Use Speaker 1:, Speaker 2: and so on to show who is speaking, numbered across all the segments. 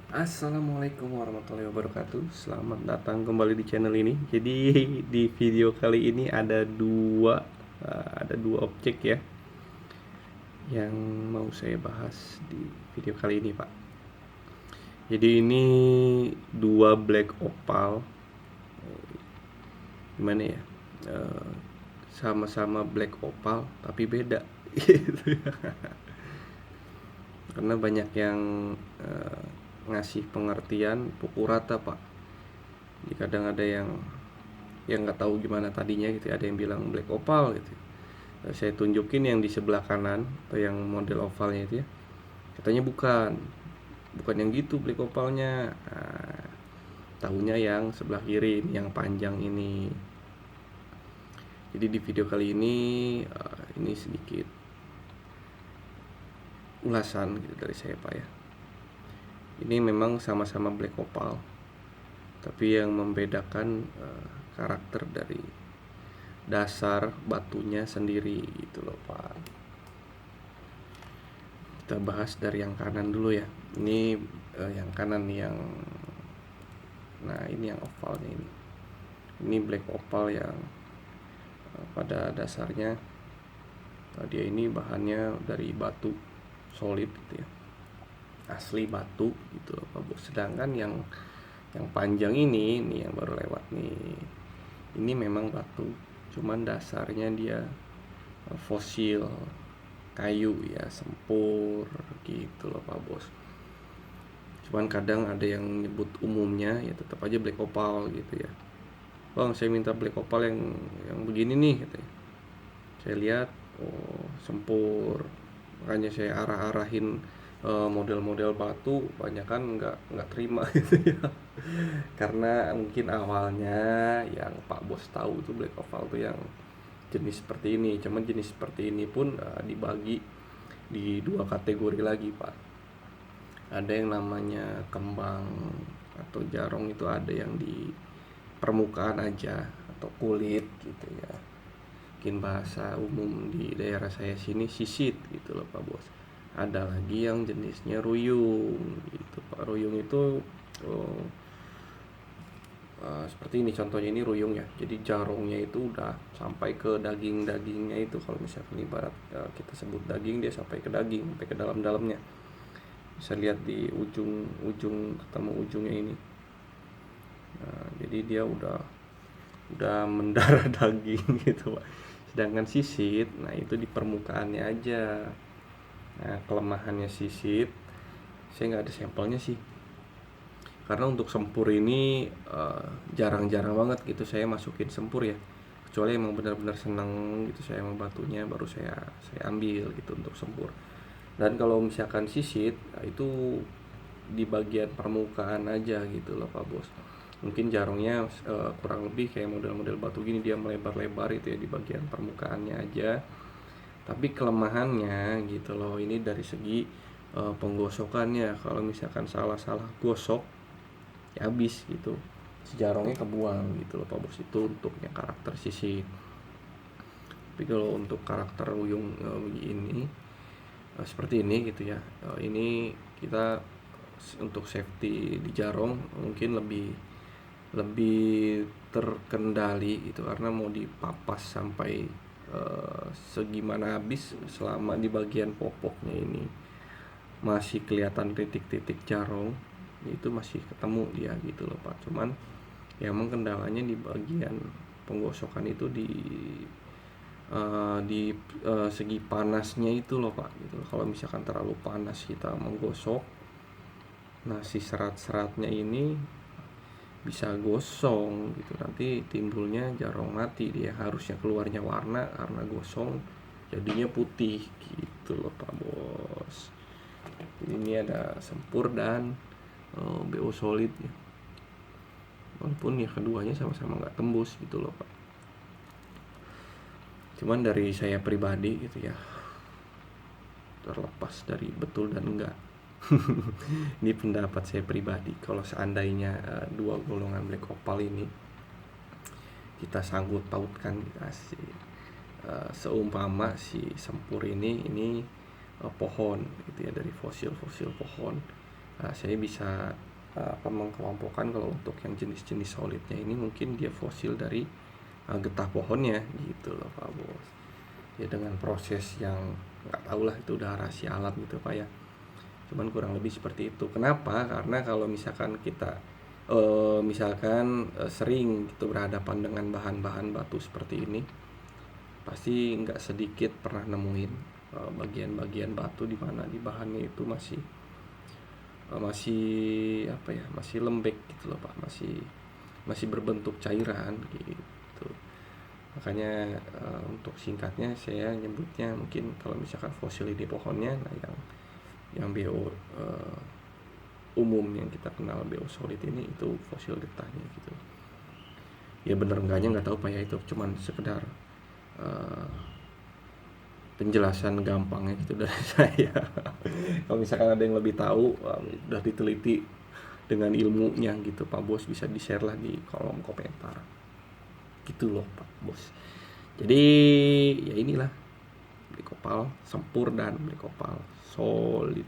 Speaker 1: Assalamualaikum warahmatullahi wabarakatuh. Selamat datang kembali di channel ini. Jadi di video kali ini ada dua objek ya yang mau saya bahas di video kali ini, Pak. Jadi ini dua black opal, gimana ya? Eh, Sama-sama black opal tapi beda. Gitu ya. Karena banyak yang eh, ngasih pengertian pukul rata, Pak. Jadi kadang ada yang nggak tahu gimana tadinya gitu, ada yang bilang black opal gitu. Saya tunjukin yang di sebelah kanan atau yang model ovalnya itu ya, katanya bukan yang gitu black opalnya. Nah, tahunya yang sebelah kiri ini, yang panjang ini. Jadi di video kali ini sedikit ulasan gitu dari saya, Pak ya. Ini memang sama-sama black opal, tapi yang membedakan karakter dari dasar batunya sendiri gitu loh, Pak. Kita bahas dari yang kanan dulu ya. Ini yang kanan nih, ini yang ovalnya ini. Ini black opal yang pada dasarnya dia ini bahannya dari batu solid gitu ya. Asli batu gitu loh, Pak Bos. Sedangkan yang panjang ini yang baru lewat nih. Ini memang batu, cuman dasarnya dia fosil kayu ya, sempur gitu loh, Pak Bos. Cuman kadang ada yang nyebut umumnya ya tetap aja black opal gitu ya. Bang, saya minta black opal yang begini nih katanya. Saya lihat, oh sempur, makanya saya arah-arahin model-model batu, banyak kan nggak terima gitu ya. Karena mungkin awalnya yang Pak Bos tahu itu black opal tuh yang jenis seperti ini. Cuman jenis seperti ini pun dibagi di dua kategori lagi, Pak. Ada yang namanya kembang atau jarong, itu ada yang di permukaan aja atau kulit gitu ya. Mungkin bahasa umum di daerah saya sini sisit gitu loh, Pak Bos. Ada lagi yang jenisnya ruyung gitu, Pak. Ruyung itu oh, seperti ini contohnya, ini ruyung ya. Jadi jarongnya itu udah sampai ke daging-dagingnya itu. Kalau misalkan ibarat kita sebut daging, dia sampai ke daging, sampai ke dalam-dalamnya. Bisa lihat di ujung ketemu ujungnya ini. Nah, jadi dia udah mendarah daging gitu, Pak. Sedangkan sisit, nah itu di permukaannya aja. Nah, kelemahannya sisit, saya nggak ada sampelnya sih. Karena untuk sempur ini jarang-jarang banget gitu saya masukin sempur ya. Kecuali emang benar-benar seneng gitu saya emang batunya, baru saya ambil gitu untuk sempur. Dan kalau misalkan sisit, nah itu di bagian permukaan aja gitu loh, Pak Bos. Mungkin jarongnya kurang lebih kayak model-model batu gini, dia melebar-lebar itu ya di bagian permukaannya aja. Tapi kelemahannya gitu loh, ini dari segi penggosokannya. Kalau misalkan salah-salah gosok ya habis gitu, si jarongnya kebuang gitu loh, Pak Bos. Itu untuk yang karakter sisi. Tapi kalau untuk karakter uyung ini seperti ini gitu ya, ini kita untuk safety di jarong mungkin lebih lebih terkendali gitu, karena mau dipapas sampai segimana habis, selama di bagian popoknya ini masih kelihatan titik-titik jarong, itu masih ketemu dia gitu loh, Pak. Cuman ya emang kendalanya di bagian penggosokan itu di segi panasnya itu loh, Pak, gitu. Kalau misalkan terlalu panas kita menggosok, nah si serat-seratnya ini bisa gosong gitu, nanti timbulnya jarong mati, dia harusnya keluarnya warna, karena gosong jadinya putih gitu loh, Pak Bos. Jadi ini ada sempur dan BO solid ya. Walaupun ya keduanya sama-sama nggak tembus gitu loh, Pak. Cuman dari saya pribadi gitu ya, terlepas dari betul dan enggak, ini pendapat saya pribadi, kalau seandainya dua golongan black opal ini kita sangkut pautkan, dikasih seumpama si sempur ini pohon gitu ya, dari fosil pohon. Saya bisa mengkelompokkan kalau untuk yang jenis-jenis solidnya ini mungkin dia fosil dari getah pohonnya gitu loh Pak Bos. Ya dengan proses yang nggak tahu lah, itu udah rahasia alam gitu Pak ya. Cuman kurang lebih seperti itu. Kenapa? Karena kalau misalkan kita sering gitu berhadapan dengan bahan-bahan batu seperti ini, pasti nggak sedikit pernah nemuin bagian-bagian batu di mana di bahannya itu masih lembek gitu loh Pak, masih berbentuk cairan gitu. Makanya untuk singkatnya saya nyebutnya mungkin kalau misalkan fosil di pohonnya, nah yang BO umum yang kita kenal BO solid ini itu fosil getahnya gitu. Ya bener enggaknya nggak tahu Pak ya, itu cuman sekedar penjelasan gampangnya gitu dari saya. Kalau misalkan ada yang lebih tahu, udah diteliti dengan ilmunya gitu Pak Bos, bisa di-share lah di kolom komentar. Gitu loh Pak Bos. Jadi ya inilah Blikopal Sempur dan Blikopal solid.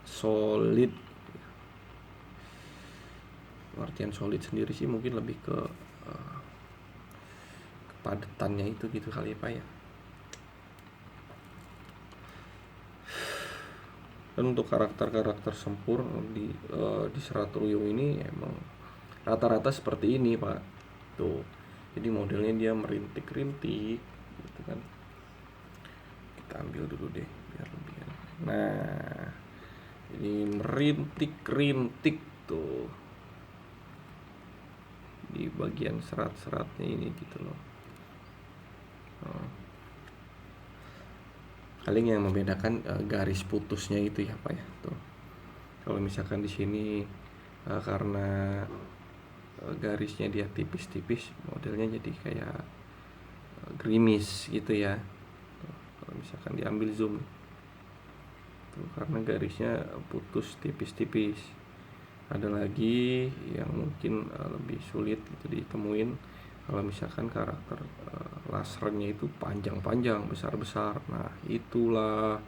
Speaker 1: Solid. Artian solid sendiri sih mungkin lebih ke kepadatannya itu gitu kali ya Pak ya. Dan untuk karakter-karakter Sempur di Serat Ruyung ini emang rata-rata seperti ini Pak. Tuh. Jadi modelnya dia merintik-rintik gitu kan. Kita ambil dulu deh biar lebih enak. Nah, ini merintik-rintik tuh di bagian serat-seratnya ini gitu loh. Paling yang membedakan garis putusnya itu ya Pak ya. Tuh. Kalau misalkan di sini karena garisnya dia tipis-tipis, modelnya jadi kayak gerimis gitu ya. Tuh, kalau misalkan diambil zoom, tuh, karena garisnya putus tipis-tipis. Ada lagi yang mungkin lebih sulit itu ditemuin kalau misalkan karakter lasernya itu panjang-panjang, besar-besar. Nah itulah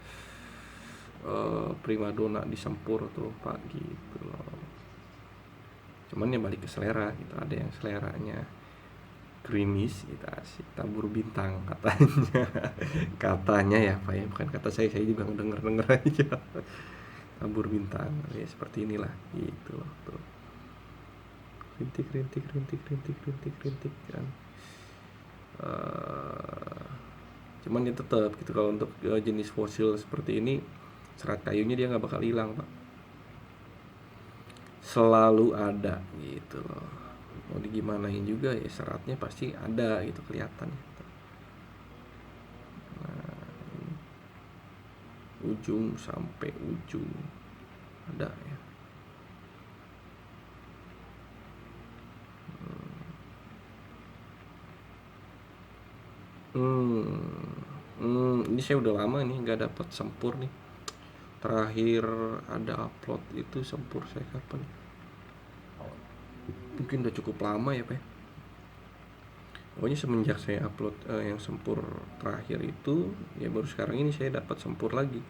Speaker 1: primadona di Sempur tuh Pak gitu loh. Cuman ya balik ke selera gitu, ada yang seleranya gerimis gitu, asik tabur bintang katanya. Katanya ya Pak ya, bukan kata saya juga denger aja. Tabur bintang ya seperti inilah gitu loh tuh. Rintik kan. Cuman ya tetap gitu, kalau untuk jenis fosil seperti ini serat kayunya dia nggak bakal hilang Pak, selalu ada gitu loh. Mau digimanain juga ya seratnya pasti ada gitu, kelihatan. Nah, ujung sampai ujung ada ya. Ini saya udah lama nih nggak dapat Sempur nih. Terakhir ada upload itu Sempur saya kapan? Mungkin udah cukup lama ya Pak. Pokoknya semenjak saya upload yang Sempur terakhir itu, ya baru sekarang ini saya dapat Sempur lagi.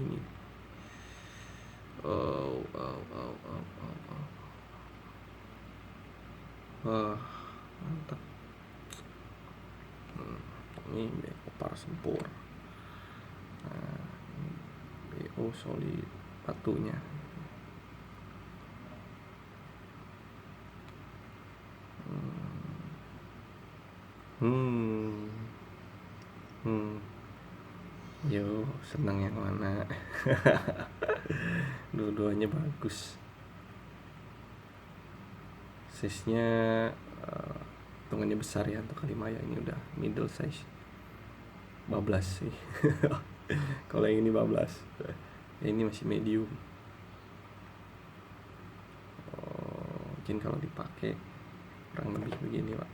Speaker 1: Ini. Wah, mantap. Ini Blikopal Sempur. Nah, BO solid batunya. Yo, senang yang mana? Dua-duanya bagus. Size-nya hitungannya besar ya untuk Kalimaya, ini udah middle size. Bablas sih. Kalau yang ini bablas. Ya, ini masih medium. Mungkin kalau dipakai kurang lebih begini Pak.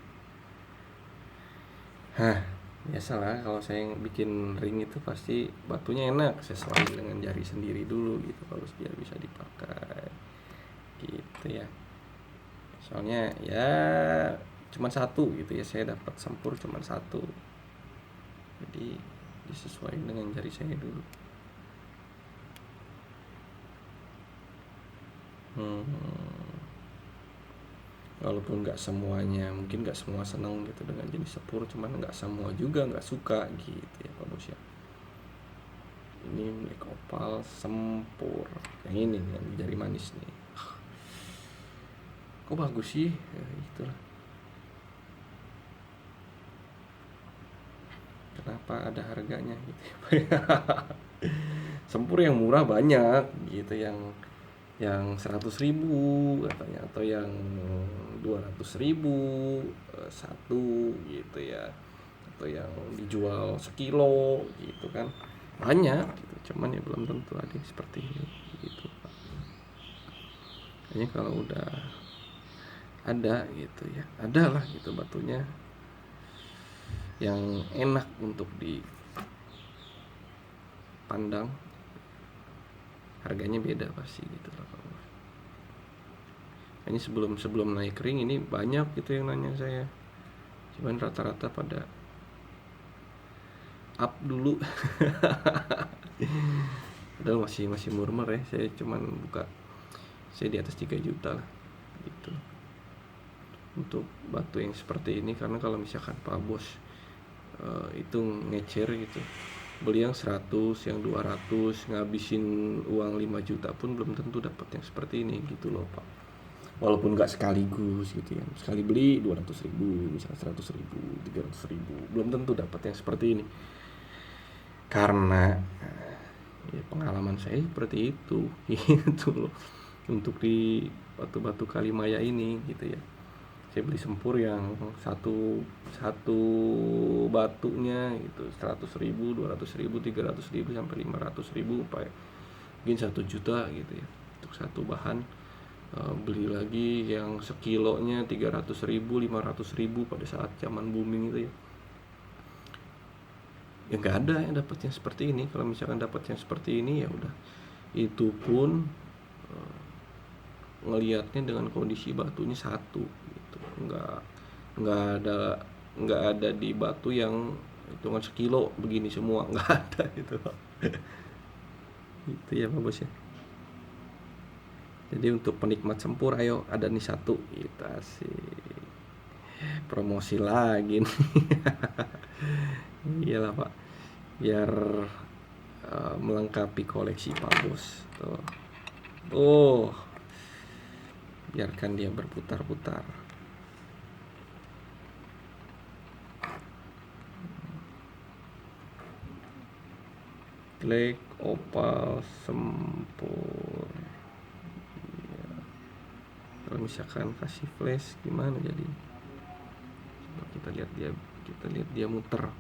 Speaker 1: Biasalah kalau saya bikin ring itu pasti batunya enak, saya selain dengan jari sendiri dulu gitu, bagus biar bisa dipakai gitu ya. Soalnya ya cuma satu gitu ya, saya dapat Sempur cuma satu, jadi disesuaikan dengan jari saya dulu. Walaupun nggak semuanya, mungkin nggak semua senang gitu dengan jenis sepur, cuman nggak semua juga nggak suka gitu ya Pak Bos ya. Ini black opal sempur, yang ini nih, yang jari manis nih. Kok bagus sih ya, itulah kenapa ada harganya gitu ya. Sempur yang murah banyak gitu, yang 100.000 katanya, atau yang 200.000 satu gitu ya, atau yang dijual sekilo gitu kan, banyak gitu. Cuman ya belum tentu ada yang seperti ini gitu. Kayaknya kalau udah ada gitu ya, ada lah gitu batunya yang enak untuk dipandang, harganya beda pasti gitu lah. Ini sebelum naik ring ini banyak gitu yang nanya saya, cuman rata-rata pada up dulu. Padahal masih murmur ya, saya cuman buka, saya di atas 3 juta lah gitu untuk batu yang seperti ini. Karena kalau misalkan Pak Bos itu ngecer gitu, beli yang 100, yang 200, ngabisin uang 5 juta pun belum tentu dapat yang seperti ini gitu loh Pak. Walaupun nggak sekaligus gitu ya, sekali beli 200.000, misalnya 100.000, 300.000, belum tentu dapat yang seperti ini. Karena ya pengalaman saya seperti itu gitu loh, untuk di batu-batu Kalimaya ini gitu ya. Saya beli sempur yang satu batunya gitu 100.000, 200.000, 300.000 sampai 500.000, mungkin 1 juta gitu ya untuk satu bahan. Beli lagi yang sekilonya 300.000, 500.000 pada saat zaman booming itu ya. Ya nggak ada yang dapatnya seperti ini. Kalau misalkan dapatnya seperti ini ya udah, itu pun ngelihatnya dengan kondisi batunya satu gitu, nggak ada di batu yang hitungan sekilo begini semua, nggak ada gitu. Itu ya Pak Bos ya. Jadi untuk penikmat sempur, ayo ada nih satu, kita sih promosi lagi nih. Iyalah Pak, biar melengkapi koleksi Pak Bos tuh. Oh, biarkan dia berputar-putar. Black opal sempur. Ya. Kalau misalkan kasih flash gimana jadi? Coba kita lihat dia muter.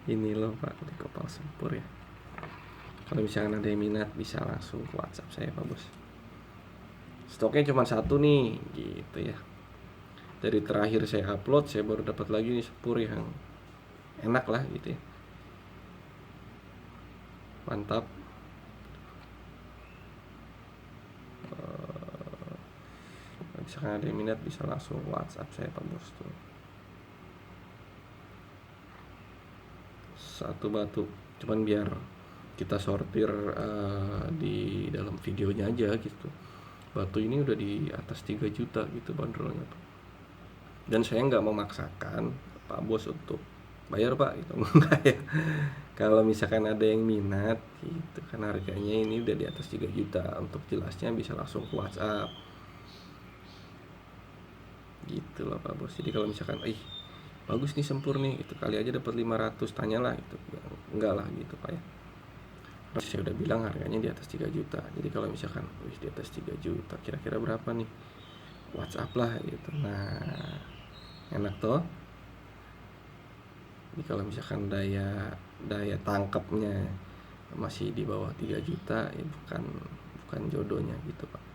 Speaker 1: Ini loh Pak, black opal sempur ya. Kalau misalkan ada yang minat bisa langsung ke WhatsApp saya Pak Bos. Stoknya cuma satu nih gitu ya. Dari terakhir saya upload, saya baru dapat lagi nih sepur yang enak lah gitu ya, mantap. Misalkan ada yang minat bisa langsung WhatsApp saya Pak Bos tuh. Satu batu, cuman biar kita sortir di dalam videonya aja gitu. Batu ini udah di atas 3 juta gitu bandrolnya Pak. Dan saya nggak memaksakan Pak Bos untuk bayar Pak gitu, enggak ya. Kalau misalkan ada yang minat gitu kan, harganya ini udah di atas 3 juta. Untuk jelasnya bisa langsung ke WhatsApp gitu loh Pak Bos. Jadi kalau misalkan bagus nih sempur nih, itu kali aja dapat 500, tanyalah itu. Enggak lah gitu Pak ya. Terus saya udah bilang harganya di atas 3 juta. Jadi kalau misalkan di atas 3 juta kira-kira berapa nih, WhatsApp lah gitu. Nah, enak toh. Jadi kalau misalkan daya tangkapnya masih di bawah 3 juta ya bukan jodohnya gitu Pak.